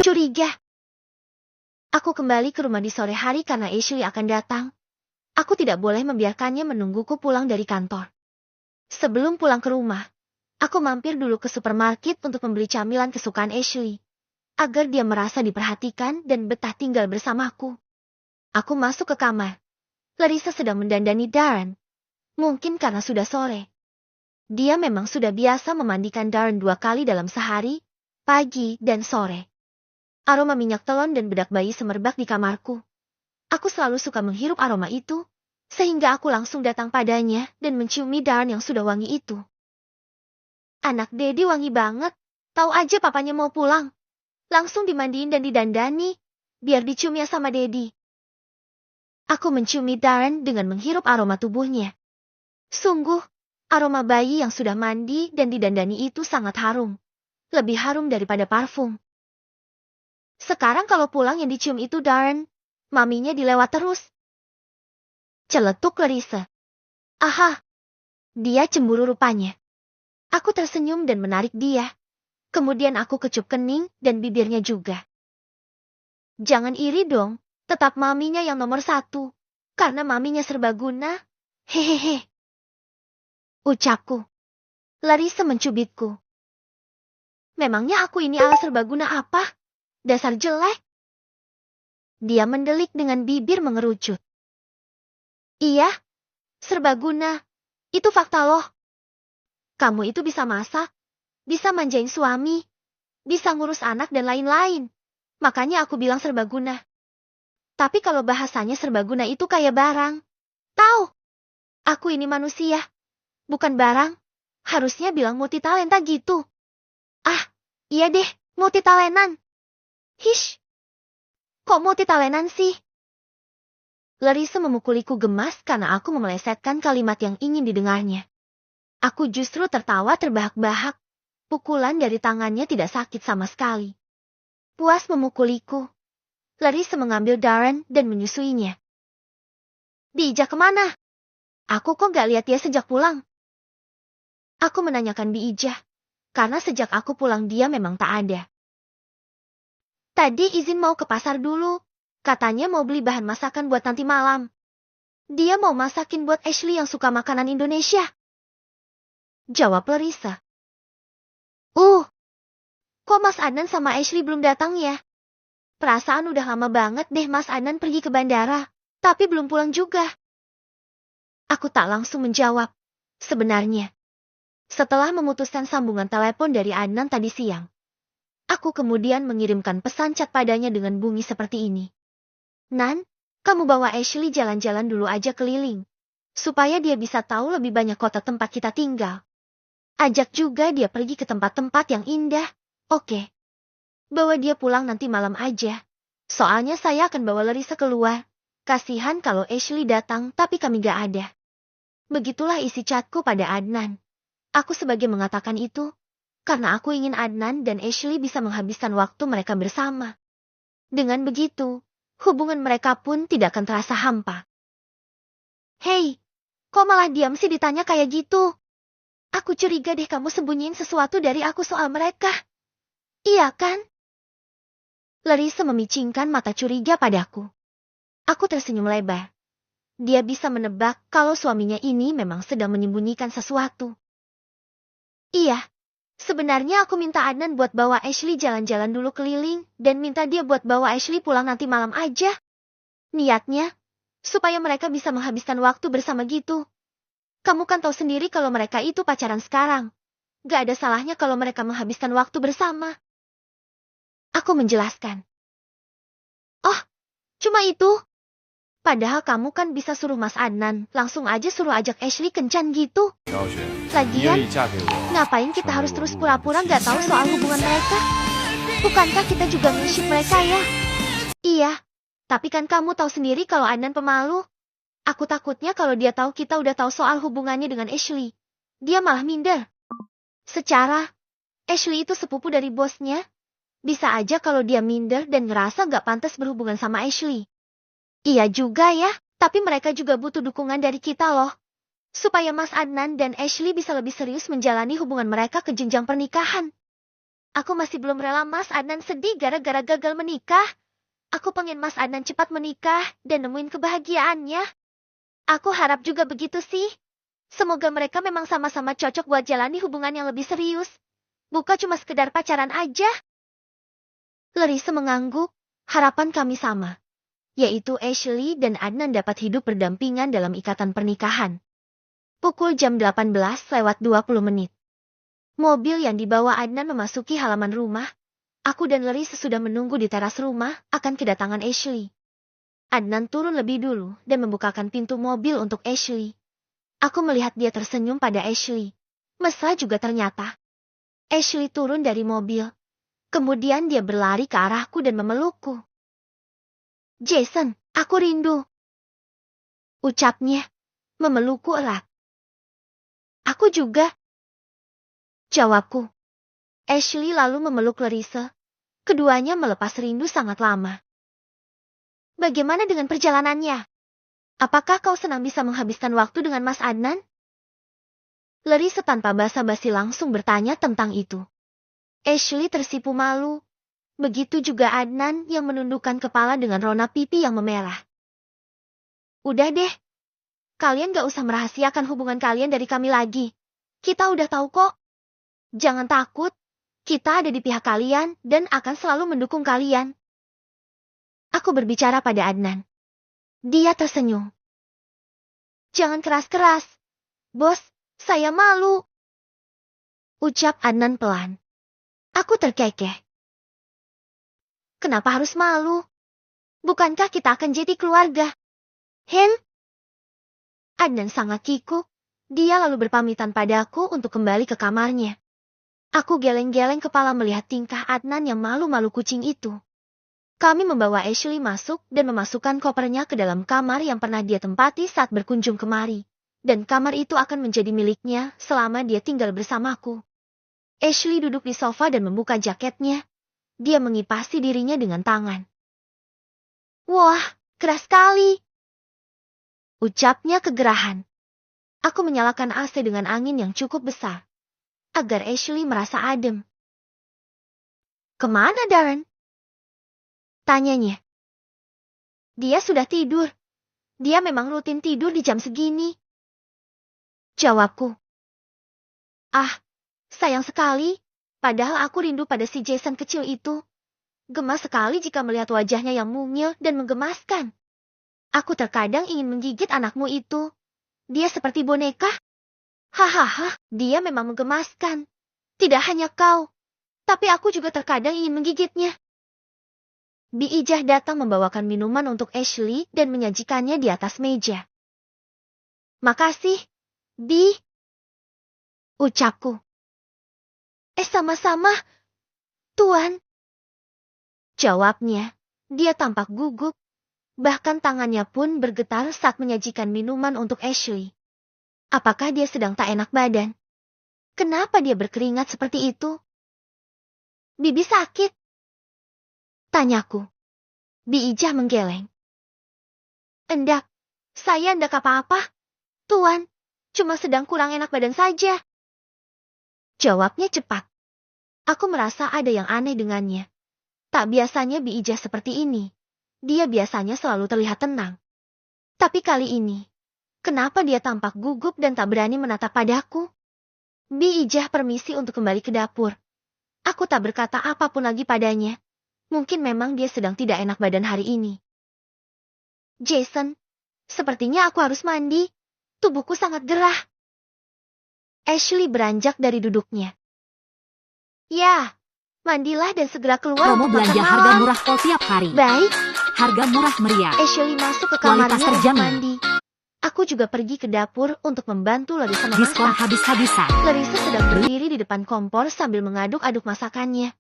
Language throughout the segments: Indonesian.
curiga. Aku kembali ke rumah di sore hari karena Ashley akan datang. Aku tidak boleh membiarkannya menungguku pulang dari kantor. Sebelum pulang ke rumah, aku mampir dulu ke supermarket untuk membeli camilan kesukaan Ashley, agar dia merasa diperhatikan dan betah tinggal bersamaku. Aku masuk ke kamar. Larissa sedang mendandani Darren. Mungkin karena sudah sore. Dia memang sudah biasa memandikan Darren 2 kali dalam sehari, pagi dan sore. Aroma minyak telon dan bedak bayi semerbak di kamarku. Aku selalu suka menghirup aroma itu, sehingga aku langsung datang padanya dan menciumi Darren yang sudah wangi itu. Anak Dedi wangi banget. Tahu aja papanya mau pulang. Langsung dimandiin dan didandani, biar diciumnya sama Dedi. Aku menciumi Darren dengan menghirup aroma tubuhnya. Sungguh, aroma bayi yang sudah mandi dan didandani itu sangat harum. Lebih harum daripada parfum. Sekarang kalau pulang yang dicium itu Darren, maminya dilewat terus. Celetuk Larissa. Aha, dia cemburu rupanya. Aku tersenyum dan menarik dia. Kemudian aku kecup kening dan bibirnya juga. Jangan iri dong, tetap maminya yang nomor 1. Karena maminya serbaguna. Hehehe. Ucapku. Larissa mencubitku. Memangnya aku ini ala serbaguna apa? Dasar jelek. Dia mendelik dengan bibir mengerucut. Iya, serbaguna. Itu fakta loh. Kamu itu bisa masak, bisa manjain suami, bisa ngurus anak dan lain-lain. Makanya aku bilang serbaguna. Tapi kalau bahasanya serbaguna itu kayak barang. Tahu? Aku ini manusia, bukan barang. Harusnya bilang multitalenta gitu. Ah, iya deh, multitalentan. Hish. Kok multitalentan sih? Larissa memukuliku gemas karena aku memelesetkan kalimat yang ingin didengarnya. Aku justru tertawa terbahak-bahak. Pukulan dari tangannya tidak sakit sama sekali. Puas memukuliku, Larissa mengambil Darren dan menyusuinya. Bijak kemana? Aku kok gak lihat dia sejak pulang. Aku menanyakan Bijak, karena sejak aku pulang dia memang tak ada. Tadi izin mau ke pasar dulu. Katanya mau beli bahan masakan buat nanti malam. Dia mau masakin buat Ashley yang suka makanan Indonesia. Jawab Larissa. Kok Mas Adnan sama Ashley belum datang ya? Perasaan udah lama banget deh Mas Adnan pergi ke bandara, tapi belum pulang juga. Aku tak langsung menjawab. Sebenarnya, setelah memutuskan sambungan telepon dari Adnan tadi siang, aku kemudian mengirimkan pesan chat padanya dengan bunyi seperti ini. Nan, kamu bawa Ashley jalan-jalan dulu aja keliling, supaya dia bisa tahu lebih banyak kota tempat kita tinggal. Ajak juga dia pergi ke tempat-tempat yang indah, oke? Bawa dia pulang nanti malam aja, soalnya saya akan bawa Larissa keluar. Kasihan kalau Ashley datang tapi kami gak ada. Begitulah isi chatku pada Adnan. Aku sebagai mengatakan itu, karena aku ingin Adnan dan Ashley bisa menghabiskan waktu mereka bersama. Dengan begitu, hubungan mereka pun tidak akan terasa hampa. Hei, kok malah diam sih ditanya kayak gitu? Aku curiga deh kamu sembunyiin sesuatu dari aku soal mereka. Iya kan? Larissa memicingkan mata curiga padaku. Aku tersenyum lebar. Dia bisa menebak kalau suaminya ini memang sedang menyembunyikan sesuatu. Iya, sebenarnya aku minta Adnan buat bawa Ashley jalan-jalan dulu keliling dan minta dia buat bawa Ashley pulang nanti malam aja. Niatnya, supaya mereka bisa menghabiskan waktu bersama gitu. Kamu kan tahu sendiri kalau mereka itu pacaran sekarang. Gak ada salahnya kalau mereka menghabiskan waktu bersama. Aku menjelaskan. Oh, cuma itu? Padahal kamu kan bisa suruh Mas Adnan, langsung aja suruh ajak Ashley kencan gitu. Lagian, ngapain kita harus terus pura-pura gak tahu soal hubungan mereka? Bukankah kita juga nge-ship mereka ya? Iya, tapi kan kamu tahu sendiri kalau Adnan pemalu. Aku takutnya kalau dia tahu kita udah tahu soal hubungannya dengan Ashley, dia malah minder. Secara, Ashley itu sepupu dari bosnya. Bisa aja kalau dia minder dan ngerasa gak pantas berhubungan sama Ashley. Iya juga ya, tapi mereka juga butuh dukungan dari kita loh. Supaya Mas Adnan dan Ashley bisa lebih serius menjalani hubungan mereka ke jenjang pernikahan. Aku masih belum rela Mas Adnan sedih gara-gara gagal menikah. Aku pengen Mas Adnan cepat menikah dan nemuin kebahagiaannya. Aku harap juga begitu sih. Semoga mereka memang sama-sama cocok buat jalani hubungan yang lebih serius. Bukan cuma sekedar pacaran aja. Larissa mengangguk. Harapan kami sama, yaitu Ashley dan Adnan dapat hidup berdampingan dalam ikatan pernikahan. Pukul jam 18:20. Mobil yang dibawa Adnan memasuki halaman rumah. Aku dan Larissa sudah menunggu di teras rumah akan kedatangan Ashley. Adnan turun lebih dulu dan membukakan pintu mobil untuk Ashley. Aku melihat dia tersenyum pada Ashley. Mesra juga ternyata. Ashley turun dari mobil. Kemudian dia berlari ke arahku dan memelukku. "Jason, aku rindu," ucapnya, memelukku erat. "Aku juga," jawabku. Ashley lalu memeluk Larissa. Keduanya melepas rindu sangat lama. "Bagaimana dengan perjalanannya? Apakah kau senang bisa menghabiskan waktu dengan Mas Adnan?" Larissa tanpa basa-basi langsung bertanya tentang itu. Ashley tersipu malu. Begitu juga Adnan yang menundukkan kepala dengan rona pipi yang memerah. "Udah deh. Kalian gak usah merahasiakan hubungan kalian dari kami lagi. Kita udah tahu kok. Jangan takut. Kita ada di pihak kalian dan akan selalu mendukung kalian." Aku berbicara pada Adnan. Dia tersenyum. "Jangan keras-keras. Bos, saya malu," ucap Adnan pelan. Aku terkekeh. "Kenapa harus malu? Bukankah kita akan jadi keluarga?" Adnan sangat kikuk. Dia lalu berpamitan padaku untuk kembali ke kamarnya. Aku geleng-geleng kepala melihat tingkah Adnan yang malu-malu kucing itu. Kami membawa Ashley masuk dan memasukkan kopernya ke dalam kamar yang pernah dia tempati saat berkunjung kemari. Dan kamar itu akan menjadi miliknya selama dia tinggal bersamaku. Ashley duduk di sofa dan membuka jaketnya. Dia mengipasi dirinya dengan tangan. "Wah, keras sekali," ucapnya kegerahan. Aku menyalakan AC dengan angin yang cukup besar, agar Ashley merasa adem. "Kemana Darren?" tanyanya. "Dia sudah tidur. Dia memang rutin tidur di jam segini," jawabku. "Ah, sayang sekali. Padahal aku rindu pada si Jason kecil itu. Gemas sekali jika melihat wajahnya yang mungil dan menggemaskan. Aku terkadang ingin menggigit anakmu itu. Dia seperti boneka. Hahaha, dia memang menggemaskan. Tidak hanya kau, tapi aku juga terkadang ingin menggigitnya." Bi Ijah datang membawakan minuman untuk Ashley dan menyajikannya di atas meja. "Makasih, Bi," ucapku. Sama-sama, Tuan," jawabnya. Dia tampak gugup. Bahkan tangannya pun bergetar saat menyajikan minuman untuk Ashley. Apakah dia sedang tak enak badan? Kenapa dia berkeringat seperti itu? "Bibi sakit?" tanyaku. Bi Ijah menggeleng. "Endak, saya endak apa-apa, Tuan. Cuma sedang kurang enak badan saja," jawabnya cepat. Aku merasa ada yang aneh dengannya. Tak biasanya Bi Ijah seperti ini. Dia biasanya selalu terlihat tenang. Tapi kali ini, kenapa dia tampak gugup dan tak berani menatap padaku? Bi Ijah permisi untuk kembali ke dapur. Aku tak berkata apapun lagi padanya. Mungkin memang dia sedang tidak enak badan hari ini. "Jason, sepertinya aku harus mandi. Tubuhku sangat gerah." Ashley beranjak dari duduknya. "Ya, mandilah dan segera keluar Promo untuk belanja makan harga malam." murah kol tiap hari. "Baik." Harga murah meriah. Ashley masuk ke Kualitas kamarnya untuk terjamin. mandi. Aku juga pergi ke dapur untuk membantu Larissa Diskon memasak. habis-habisan. Larissa sedang berdiri di depan kompor sambil mengaduk-aduk masakannya.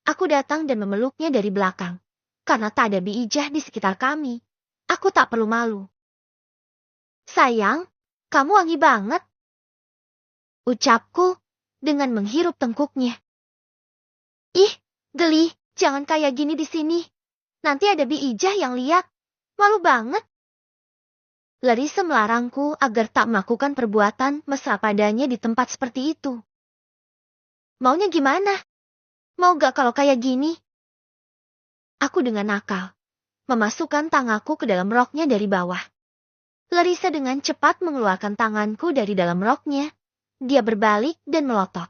Aku datang dan memeluknya dari belakang. Karena tak ada Bi Ijah di sekitar kami, aku tak perlu malu. "Sayang, kamu wangi banget," ucapku dengan menghirup tengkuknya. "Ih, geli, jangan kayak gini di sini. Nanti ada Bi Ijah yang lihat. Malu banget." Larissa melarangku agar tak melakukan perbuatan mesra padanya di tempat seperti itu. "Maunya gimana?" Mau gak kalau kayak gini? Aku dengan nakal memasukkan tanganku ke dalam roknya dari bawah. Larissa dengan cepat mengeluarkan tanganku dari dalam roknya. Dia berbalik dan melotot.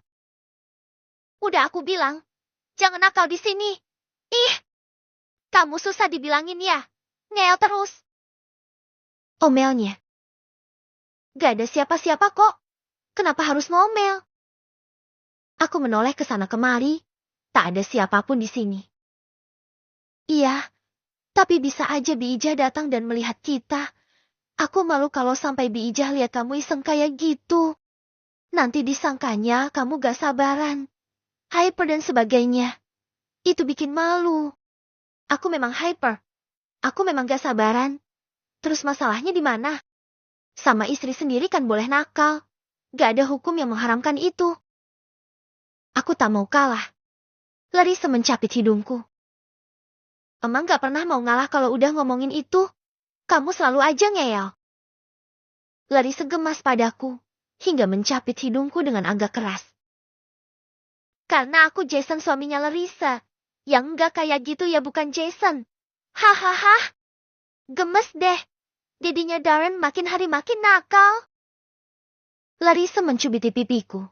Udah aku bilang, jangan nakal di sini. Ih, kamu susah dibilangin ya. Ngeyel terus. Omelnya. Gak ada siapa-siapa kok. Kenapa harus ngomel? Aku menoleh ke sana kemari. Tak ada siapapun di sini. Iya, tapi bisa aja Bi Ijah datang dan melihat kita. Aku malu kalau sampai Bi Ijah lihat kamu iseng kayak gitu. Nanti disangkanya kamu gak sabaran, hyper dan sebagainya. Itu bikin malu. Aku memang hyper. Aku memang gak sabaran. Terus masalahnya di mana? Sama istri sendiri kan boleh nakal. Gak ada hukum yang mengharamkan itu. Aku tak mau kalah. Larissa mencapit hidungku. Emang gak pernah mau ngalah kalau udah ngomongin itu? Kamu selalu aja ngeyel. Larissa gemas padaku, hingga mencapit hidungku dengan agak keras. Karena aku Jason suaminya Larissa. Yang enggak kayak gitu ya bukan Jason. Hahaha. Gemes deh. Dedinya Darren makin hari makin nakal. Larissa mencubiti pipiku.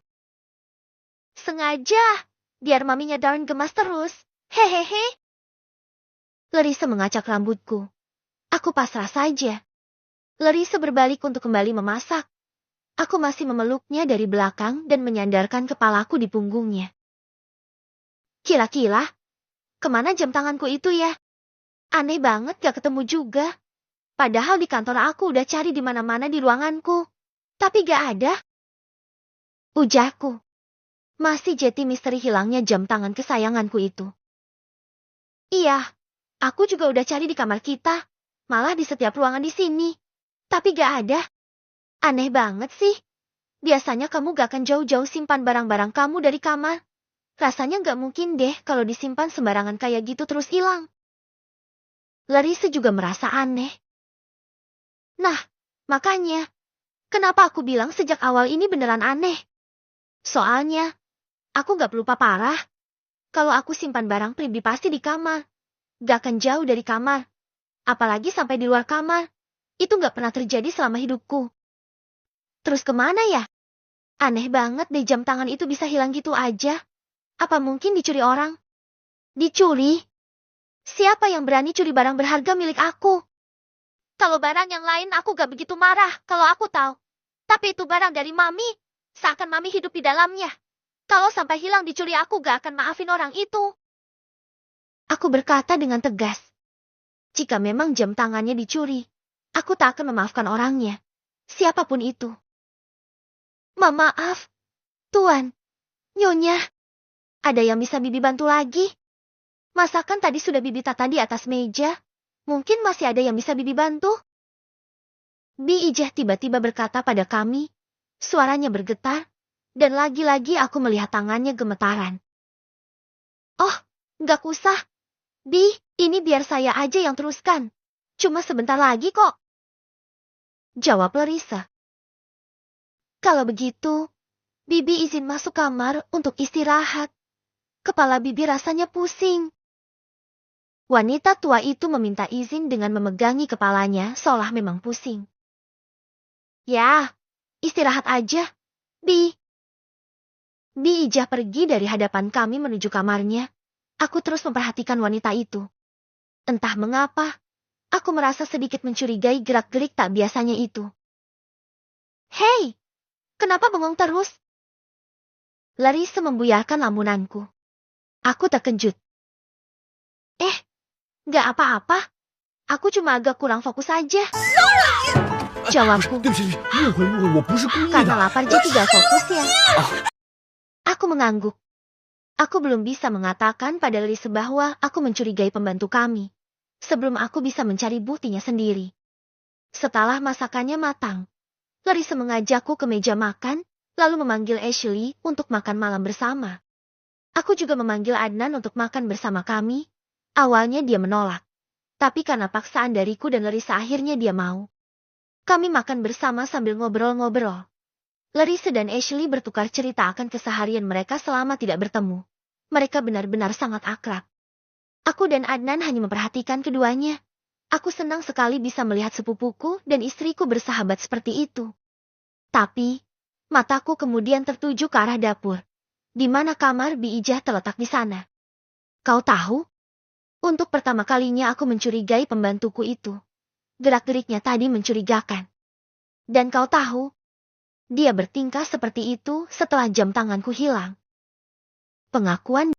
Sengaja, biar maminya Darren gemas terus. Hehehe. Larissa mengacak rambutku. Aku pasrah saja. Larissa berbalik untuk kembali memasak. Aku masih memeluknya dari belakang dan menyandarkan kepalaku di punggungnya. Kira-kira, kemana jam tanganku itu ya? Aneh banget gak ketemu juga. Padahal di kantor aku udah cari di mana-mana di ruanganku. Tapi gak ada. Ujarku. Masih jadi misteri hilangnya jam tangan kesayanganku itu. Iya, aku juga udah cari di kamar kita. Malah di setiap ruangan di sini. Tapi gak ada. Aneh banget sih. Biasanya kamu gak akan jauh-jauh simpan barang-barang kamu dari kamar. Rasanya gak mungkin deh kalau disimpan sembarangan kayak gitu terus hilang. Larissa juga merasa aneh. Nah, makanya, kenapa aku bilang sejak awal ini beneran aneh? Soalnya, aku gak pelupa parah. Kalau aku simpan barang pribadi pasti di kamar. Gak akan jauh dari kamar. Apalagi sampai di luar kamar. Itu gak pernah terjadi selama hidupku. Terus kemana ya? Aneh banget deh jam tangan itu bisa hilang gitu aja. Apa mungkin dicuri orang? Dicuri? Siapa yang berani curi barang berharga milik aku? Kalau barang yang lain aku gak begitu marah kalau aku tahu. Tapi itu barang dari mami. Seakan mami hidup di dalamnya. Kalau sampai hilang dicuri aku gak akan maafin orang itu. Aku berkata dengan tegas. Jika memang jam tangannya dicuri, aku tak akan memaafkan orangnya. Siapapun itu. Maaf, Tuan, Nyonya. Ada yang bisa Bibi bantu lagi? Masakan tadi sudah Bibi tata di atas meja. Mungkin masih ada yang bisa Bibi bantu? Bi Ijah tiba-tiba berkata pada kami. Suaranya bergetar. Dan lagi-lagi aku melihat tangannya gemetaran. Oh, gak usah. Bi, ini biar saya aja yang teruskan. Cuma sebentar lagi kok. Jawab Larissa. Kalau begitu, Bibi izin masuk kamar untuk istirahat. Kepala Bibi rasanya pusing. Wanita tua itu meminta izin dengan memegangi kepalanya seolah memang pusing. Ya, istirahat aja, Bi. Bi Ijah pergi dari hadapan kami menuju kamarnya. Aku terus memperhatikan wanita itu. Entah mengapa, aku merasa sedikit mencurigai gerak-gerik tak biasanya itu. Hei, kenapa bengong terus? Larissa membuyarkan lamunanku. Aku terkejut. Gak apa-apa. Aku cuma agak kurang fokus saja. Jawabku. Karena lapar jadi gak fokus ya. Aku mengangguk. Aku belum bisa mengatakan pada Larissa bahwa aku mencurigai pembantu kami. Sebelum aku bisa mencari buktinya sendiri. Setelah masakannya matang, Larissa mengajakku ke meja makan, lalu memanggil Ashley untuk makan malam bersama. Aku juga memanggil Adnan untuk makan bersama kami. Awalnya dia menolak. Tapi karena paksaan dariku dan Larissa akhirnya dia mau. Kami makan bersama sambil ngobrol-ngobrol. Larissa dan Ashley bertukar cerita akan keseharian mereka selama tidak bertemu. Mereka benar-benar sangat akrab. Aku dan Adnan hanya memperhatikan keduanya. Aku senang sekali bisa melihat sepupuku dan istriku bersahabat seperti itu. Tapi, mataku kemudian tertuju ke arah dapur, di mana kamar Bi Ijah terletak di sana. Kau tahu? Untuk pertama kalinya aku mencurigai pembantuku itu. Gerak-geriknya tadi mencurigakan. Dan kau tahu, dia bertingkah seperti itu setelah jam tanganku hilang. Pengakuan